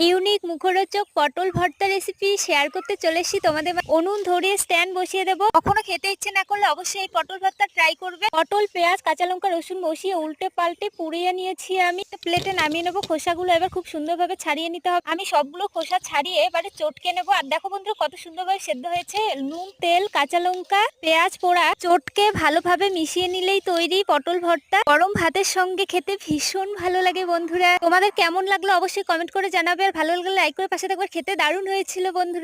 Unique মুখরোচক পটল ভর্তা রেসিপি শেয়ার করতে চলে এসেছি তোমাদের উনুন ধরিয়ে স্ট্যান্ড বসিয়ে দেবো। কখনো খেতে ইচ্ছে না করলে অবশ্যই এই পটল ভর্তা ট্রাই করবে। পটল, পেঁয়াজ, কাঁচা লঙ্কা, রসুন বসিয়ে উল্টে পাল্টে পুড়িয়ে নিয়েছি আমি। প্লেটে নামিয়ে নেবো। খোসাগুলো এবার খুব সুন্দরভাবে ছাড়িয়ে নিতে হবে। আমি সবগুলো খোসা ছাড়িয়ে এবারে চটকে নেবো। আর দেখো বন্ধু কত সুন্দরভাবে সেদ্ধ হয়েছে। নুন, তেল, কাঁচা লঙ্কা, পেঁয়াজ পোড়া চটকে ভালোভাবে মিশিয়ে নিলেই তৈরি পটল ভর্তা। গরম ভাতের সঙ্গে খেতে ভীষণ ভালো লাগে বন্ধুরা। তোমাদের কেমন লাগলো অবশ্যই কমেন্ট করে জানাবে। আর ভালো লাগলে লাইক করে পাশে থাকবে। খেতে দারুণ হয়েছিল বন্ধুরা।